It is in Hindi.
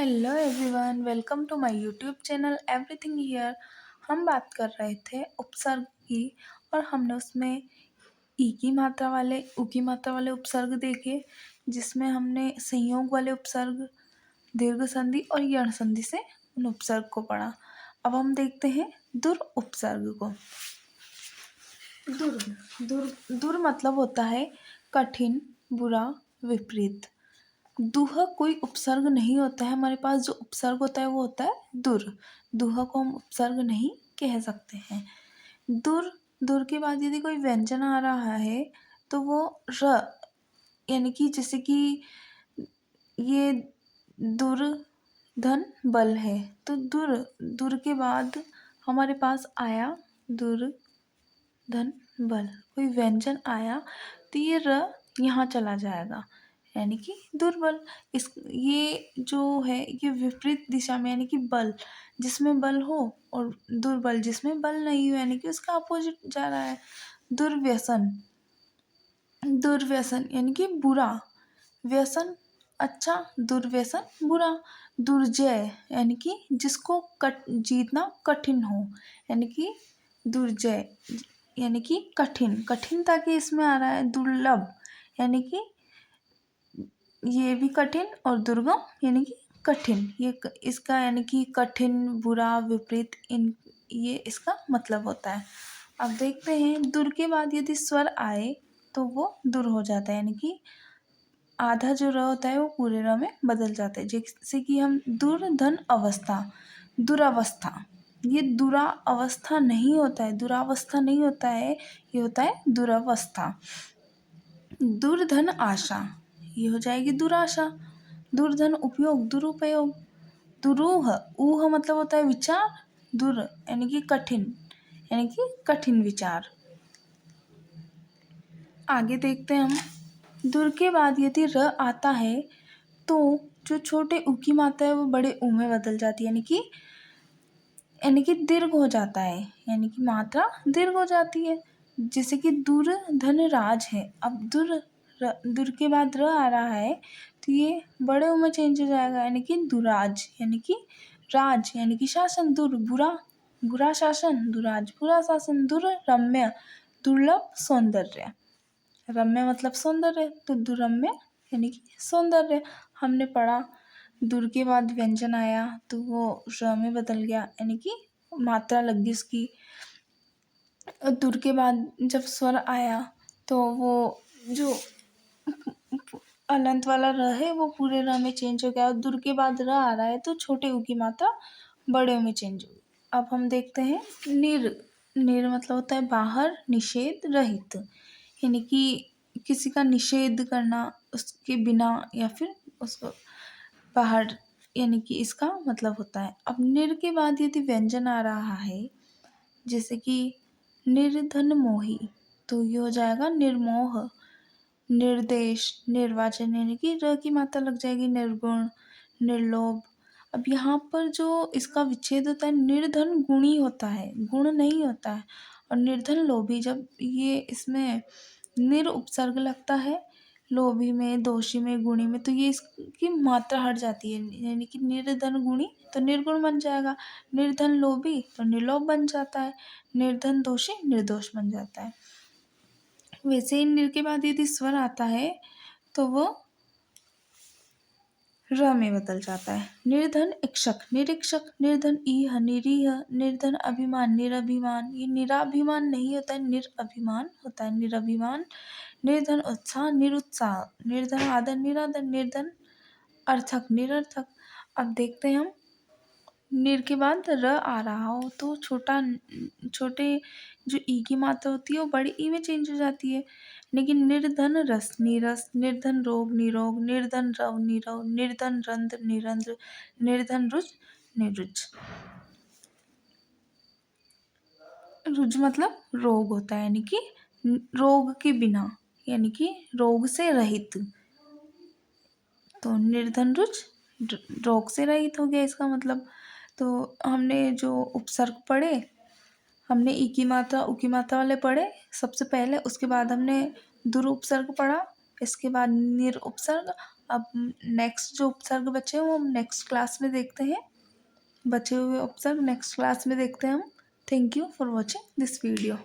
Hello everyone, welcome to my YouTube channel everything here. हम बात कर रहे थे उपसर्ग की और हमने उसमें ई की मात्रा वाले उ की मात्रा वाले उपसर्ग देखे, जिसमें हमने संयोग वाले उपसर्ग, दीर्घ संधि और यण संधि से उन उपसर्ग को पढ़ा। अब हम देखते हैं दुर उपसर्ग को। दुर दुर दुर मतलब होता है कठिन, बुरा, विपरीत। दुह कोई उपसर्ग नहीं होता है, हमारे पास जो उपसर्ग होता है वो होता है दुर। दुह को हम उपसर्ग नहीं कह सकते हैं। दुर दुर के बाद यदि कोई व्यंजन आ रहा है तो वो र, यानी कि जैसे कि ये दुर धन बल है, तो दुर दुर के बाद हमारे पास आया दुर धन बल, कोई व्यंजन आया तो ये र यहाँ चला जाएगा, यानी कि दुर्बल। इस ये जो है ये विपरीत दिशा में, यानी कि बल जिसमें बल हो और दुर्बल जिसमें बल नहीं हो, यानी कि उसका अपोजिट जा रहा है। दुर्व्यसन दुर्व्यसन यानी कि बुरा, व्यसन अच्छा, दुर्व्यसन बुरा। दुर्जय यानी कि जिसको जीतना कठिन हो, यानी कि दुर्जय यानी कि कठिन, कठिनता के इसमें आ रहा है। दुर्लभ यानी कि ये भी कठिन और दुर्गम यानी कि कठिन, इसका यानी कि कठिन, बुरा, विपरीत, इन ये इसका मतलब होता है। अब देखते हैं दुर के बाद यदि स्वर आए तो वो दुर हो जाता है, यानी कि आधा जो र होता है वो पूरे र में बदल जाता है। जैसे कि हम दुर्धन अवस्था, दुरावस्था, ये दुरा अवस्था नहीं होता है, दुरावस्था नहीं होता है, ये होता है दुरावस्था। दुर्धन आशा, ये हो जाएगी दुराशा। दुर्धन उपयोग, दुरुपयोग। दुरूह, ऊह मतलब होता है विचार, दुर यानी कि कठिन, यानी कि कठिन विचार। आगे देखते हैं हम। दुर के बाद यदि र आता है तो जो छोटे उ की मात्रा है वो बड़े ऊ में बदल जाती है, यानी कि दीर्घ हो जाता है, यानी कि मात्रा दीर्घ हो जाती है। जैसे कि दुर धन राज है, अब दुर के बाद र आ रहा है तो ये बड़े ऊ में चेंज हो जाएगा, यानी कि दुराज, यानी कि राज यानी कि शासन। दुर बुरा, बुरा शासन, दुराज बुरा शासन। दुर रम्य, दुर्लभ सौंदर्य, रम्य मतलब सौंदर्य, तो दुरम्य यानी कि सौंदर्य। हमने पढ़ा दुर के बाद व्यंजन आया तो वो र में बदल गया, यानी कि मात्रा लग गई उसकी। दुर के बाद जब स्वर आया तो वो जो अलंत वाला र है वो पूरे र में चेंज हो गया, और दुर के बाद र आ रहा है तो छोटे ऊ की मात्रा बड़े ऊ में चेंज हो गई। अब हम देखते हैं निर मतलब होता है बाहर, निषेध, रहित, यानी कि किसी का निषेध करना, उसके बिना या फिर उसको बाहर, यानी कि इसका मतलब होता है। अब निर के बाद यदि व्यंजन आ रहा है जैसे कि निर्धन मोही, तो ये हो जाएगा निर्मोह। निर्देश, निर्वाचन यानी कि र की मात्रा लग जाएगी, निर्गुण, निर्लोभ। अब यहाँ पर जो इसका विच्छेद होता है, निर्धन गुणी होता है, गुण नहीं होता है, और निर्धन लोभी। जब ये इसमें निर उपसर्ग लगता है लोभी में, दोषी में, गुणी में, तो ये इसकी मात्रा हट जाती है, यानी कि निर्धन गुणी तो निर्गुण बन जाएगा, निर्धन लोभी तो निर्लोभ बन जाता है, निर्धन दोषी निर्दोष बन जाता है। वैसे ही निर के बाद यदि स्वर आता है तो वो र में बदल जाता है। निर्धन इक्षक, निरीक्षक, निर्धन ईह, निरीह, निर्धन अभिमान, निरभिमान। ये निराभिमान नहीं होता है, निरअभिमान होता है, निरभिमान। निर्धन उत्साह, निरुत्साह, निर्धन आदर, निरादर, निर्धन अर्थक, निरर्थक। अब देखते हैं हम, निर के बाद र आ रहा हो तो छोटे जो ई की मात्रा होती है वो बड़ी ई में चेंज हो जाती है, लेकिन निर्धन रस, नीरस, निर्धन रोग, निरोग, निर्धन रव, नीरव, निर्धन रंध्र, निरंध्र, निर्धन रुच, निरुच। रुज मतलब रोग होता है, यानी कि रोग के बिना, यानी कि रोग से रहित। तो निर्धन रुच रोग से रहित हो गया इसका मतलब। तो हमने जो उपसर्ग पढ़े, हमने ई की मात्रा उ की मात्रा वाले पढ़े सबसे पहले, उसके बाद हमने दुर उपसर्ग पढ़ा, इसके बाद निर उपसर्ग, अब नेक्स्ट जो उपसर्ग बचे हैं वो हम नेक्स्ट क्लास में देखते हैं। बचे हुए उपसर्ग नेक्स्ट क्लास में देखते हैं हम। Thank you for watching this video.